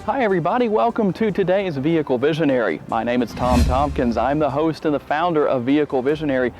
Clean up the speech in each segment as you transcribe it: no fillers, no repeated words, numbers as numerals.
Hi everybody, welcome to today's Vehicle Visionary. My name is Tom Tompkins. I'm the host and the founder of Vehicle Visionary.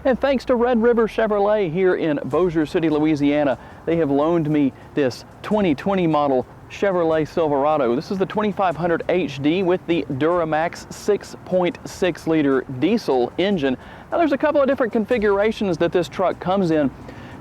And thanks to Red River Chevrolet here in Bossier City, Louisiana, they have loaned me this 2020 model Chevrolet Silverado. This is the 2500HD with the Duramax 6.6 liter diesel engine. Now there's a couple of different configurations that this truck comes in.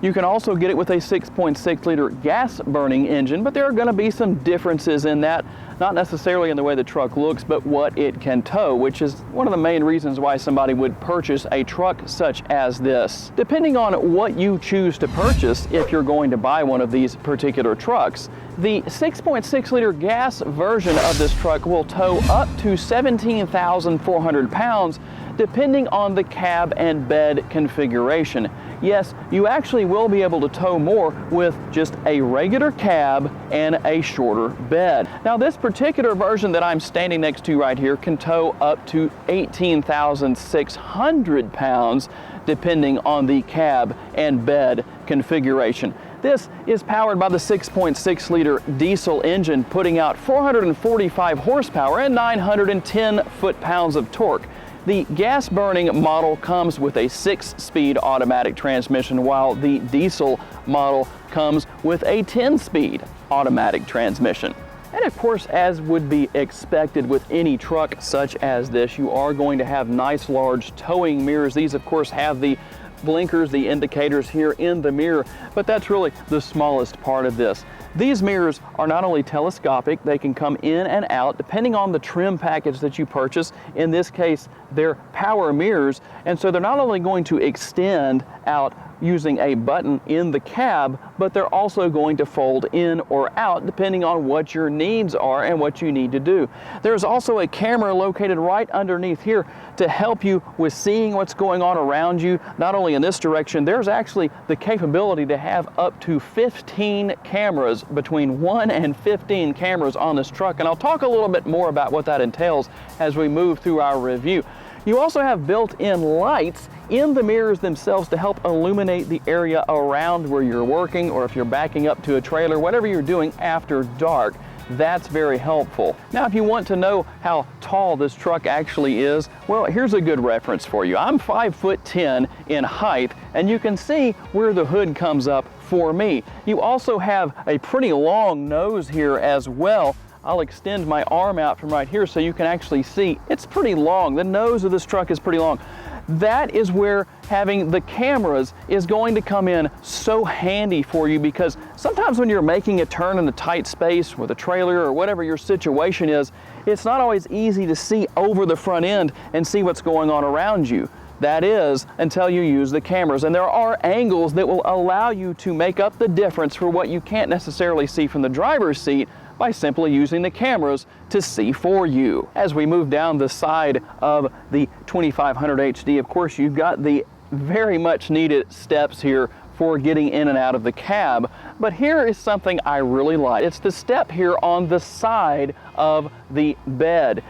You can also get it with a 6.6 liter gas burning engine, but there are going to be some differences in that, not necessarily in the way the truck looks, but what it can tow, which is one of the main reasons why somebody would purchase a truck such as this. Depending on what you choose to purchase, if you're going to buy one of these particular trucks, the 6.6 liter gas version of this truck will tow up to 17,400 pounds, depending on the cab and bed configuration. Yes, you actually will be able to tow more with just a regular cab and a shorter bed. Now this particular version that I'm standing next to right here can tow up to 18,600 pounds, depending on the cab and bed configuration. This is powered by the 6.6 liter diesel engine, putting out 445 horsepower and 910 foot-pounds of torque. The gas-burning model comes with a 6-speed automatic transmission, while the diesel model comes with a 10-speed automatic transmission. And of course, as would be expected with any truck such as this, you are going to have nice large towing mirrors. These of course have the blinkers, the indicators here in the mirror, but that's really the smallest part of this. These mirrors are not only telescopic, they can come in and out depending on the trim package that you purchase. In this case, they're power mirrors, and so they're not only going to extend out using a button in the cab, but they're also going to fold in or out depending on what your needs are and what you need to do. There's also a camera located right underneath here to help you with seeing what's going on around you, not only in this direction. There's actually the capability to have up to 15 cameras, between 1 and 15 cameras on this truck, and I'll talk a little bit more about what that entails as we move through our review. You also have built-in lights in the mirrors themselves to help illuminate the area around where you're working, or if you're backing up to a trailer, whatever you're doing after dark. That's very helpful. Now, if you want to know how tall this truck actually is, well, here's a good reference for you. I'm 5'10" in height, and you can see where the hood comes up for me. You also have a pretty long nose here as well. I'll extend my arm out from right here so you can actually see it's pretty long. The nose of this truck is pretty long. That is where having the cameras is going to come in so handy for you, because sometimes when you're making a turn in a tight space with a trailer or whatever your situation is, it's not always easy to see over the front end and see what's going on around you. That is, until you use the cameras. And there are angles that will allow you to make up the difference for what you can't necessarily see from the driver's seat by simply using the cameras to see for you. As we move down the side of the 2500HD, of course, you've got the very much needed steps here for getting in and out of the cab. But here is something I really like. It's the step here on the side of the bed.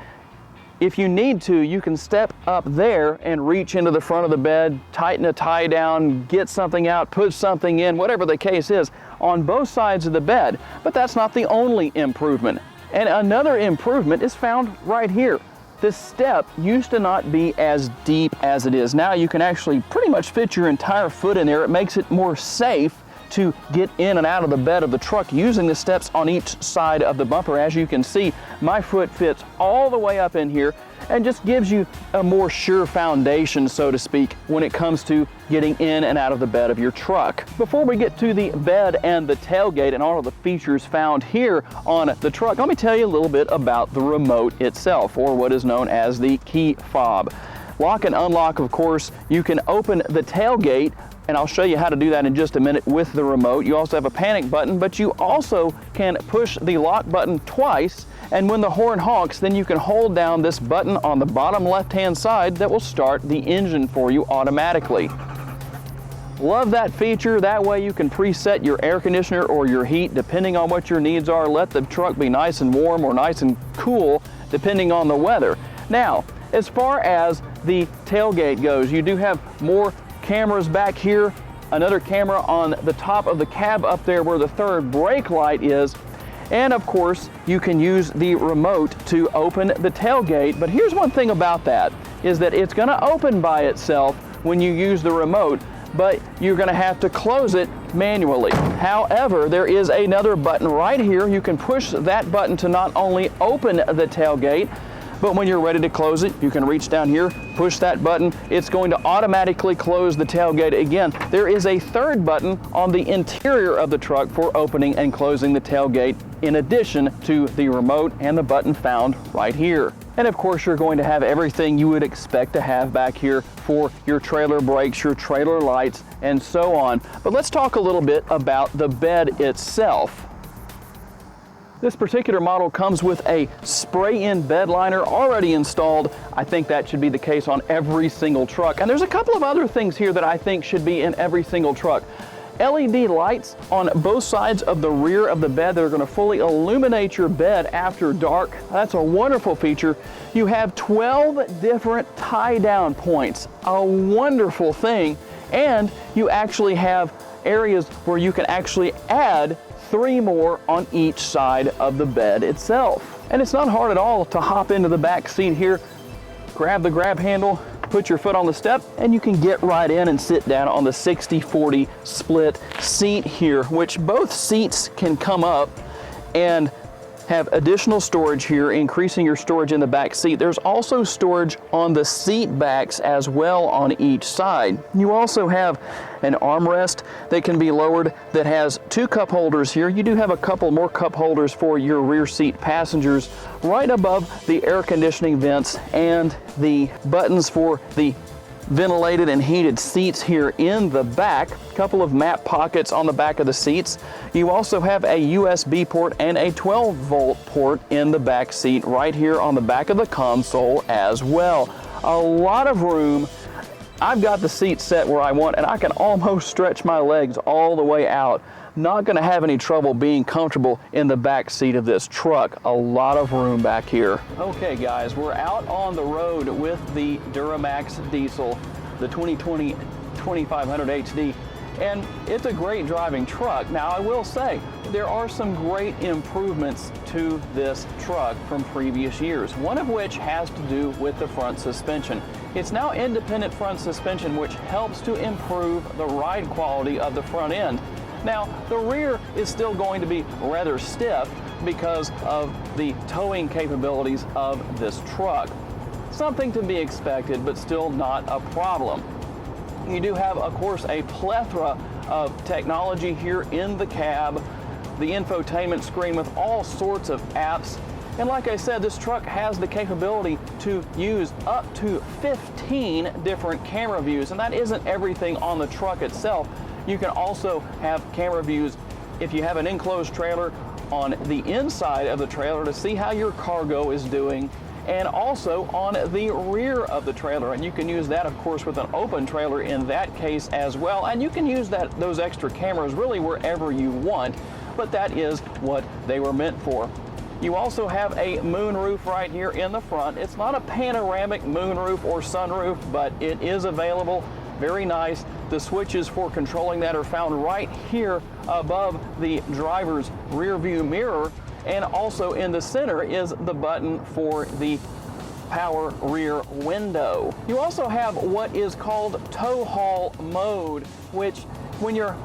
If you need to, you can step up there and reach into the front of the bed, tighten a tie down, get something out, put something in, whatever the case is, on both sides of the bed. But that's not the only improvement. And another improvement is found right here. This step used to not be as deep as it is. Now you can actually pretty much fit your entire foot in there. It makes it more safe to get in and out of the bed of the truck using the steps on each side of the bumper. As you can see, my foot fits all the way up in here and just gives you a more sure foundation, so to speak, when it comes to getting in and out of the bed of your truck. Before we get to the bed and the tailgate and all of the features found here on the truck, let me tell you a little bit about the remote itself, or what is known as the key fob. Lock and unlock, of course. You can open the tailgate, and I'll show you how to do that in just a minute with the remote. You also have a panic button, but you also can push the lock button twice, and when the horn honks, then you can hold down this button on the bottom left-hand side that will start the engine for you automatically. Love that feature. That way you can preset your air conditioner or your heat depending on what your needs are. Let the truck be nice and warm or nice and cool depending on the weather. Now, as far as the tailgate goes, you do have more cameras back here, another camera on the top of the cab up there where the third brake light is, And of course, you can use the remote to open the tailgate. But here's one thing about that, is that it's going to open by itself when you use the remote, but you're going to have to close it manually. However, there is another button right here. You can push that button to not only open the tailgate, but when you're ready to close it, you can reach down here, push that button. It's going to automatically close the tailgate again. There is a third button on the interior of the truck for opening and closing the tailgate, in addition to the remote and the button found right here. And of course, you're going to have everything you would expect to have back here for your trailer brakes, your trailer lights, and so on. But let's talk a little bit about the bed itself. This particular model comes with a spray-in bed liner already installed. I think that should be the case on every single truck. And there's a couple of other things here that I think should be in every single truck. LED lights on both sides of the rear of the bed that are going to fully illuminate your bed after dark. That's a wonderful feature. You have 12 different tie-down points, a wonderful thing. And you actually have areas where you can actually add 3 more on each side of the bed itself. And it's not hard at all to hop into the back seat here, grab the grab handle, put your foot on the step, and you can get right in and sit down on the 60-40 split seat here, which both seats can come up and have additional storage here, increasing your storage in the back seat. There's also storage on the seat backs as well on each side. You also have an armrest that can be lowered that has 2 cup holders here. You do have a couple more cup holders for your rear seat passengers right above the air conditioning vents and the buttons for the ventilated and heated seats here in the back. Couple of map pockets on the back of the seats. You also have a USB port and a 12-volt port in the back seat right here on the back of the console as well. A lot of room. I've got the seat set where I want, and I can almost stretch my legs all the way out. Not going to have any trouble being comfortable in the back seat of this truck. A lot of room back here. Okay guys, we're out on the road with the Duramax Diesel, the 2020 2500HD, and it's a great driving truck. Now I will say, there are some great improvements to this truck from previous years, one of which has to do with the front suspension. It's now independent front suspension, which helps to improve the ride quality of the front end. Now, the rear is still going to be rather stiff because of the towing capabilities of this truck. Something to be expected, but still not a problem. You do have, of course, a plethora of technology here in the cab, the infotainment screen with all sorts of apps. And like I said, this truck has the capability to use up to 15 different camera views, and that isn't everything on the truck itself. You can also have camera views if you have an enclosed trailer on the inside of the trailer to see how your cargo is doing, and also on the rear of the trailer. And you can use that, of course, with an open trailer in that case as well. And you can use those extra cameras really wherever you want, but that is what they were meant for. You also have a moonroof right here in the front. It's not a panoramic moonroof or sunroof, but it is available. Very nice. The switches for controlling that are found right here above the driver's rear view mirror, and also in the center is the button for the power rear window. You also have what is called tow haul mode, which when you're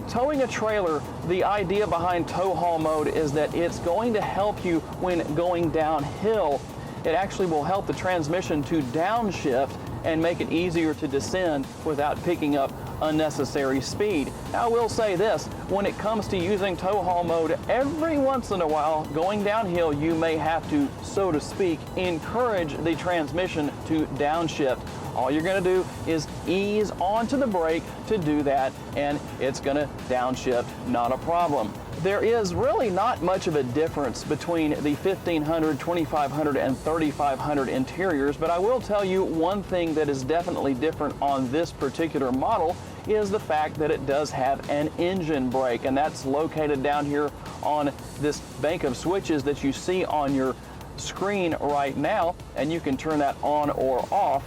towing a trailer, the idea behind tow haul mode is that it's going to help you when going downhill. It actually will help the transmission to downshift and make it easier to descend without picking up unnecessary speed. Now I will say this, when it comes to using tow haul mode, every once in a while going downhill you may have to, so to speak, encourage the transmission to downshift. All you're going to do is ease onto the brake to do that, and it's going to downshift, not a problem. There is really not much of a difference between the 1500, 2500, and 3500 interiors, but I will tell you one thing that is definitely different on this particular model is the fact that it does have an engine brake, and that's located down here on this bank of switches that you see on your screen right now, and you can turn that on or off.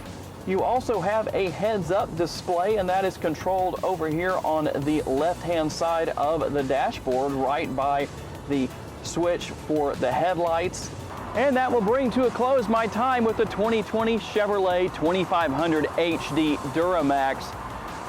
You also have a heads-up display, and that is controlled over here on the left-hand side of the dashboard, right by the switch for the headlights. And that will bring to a close my time with the 2020 Chevrolet 2500HD Duramax.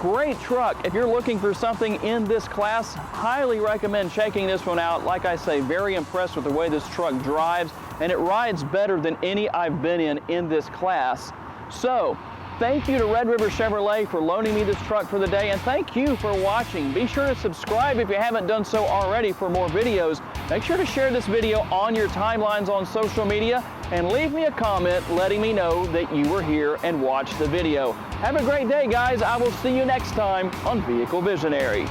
Great truck. If you're looking for something in this class, highly recommend checking this one out. Like I say, very impressed with the way this truck drives, and it rides better than any I've been in this class. So, thank you to Red River Chevrolet for loaning me this truck for the day, and thank you for watching. Be sure to subscribe if you haven't done so already for more videos. Make sure to share this video on your timelines on social media, and leave me a comment letting me know that you were here and watched the video. Have a great day, guys. I will see you next time on Vehicle Visionary.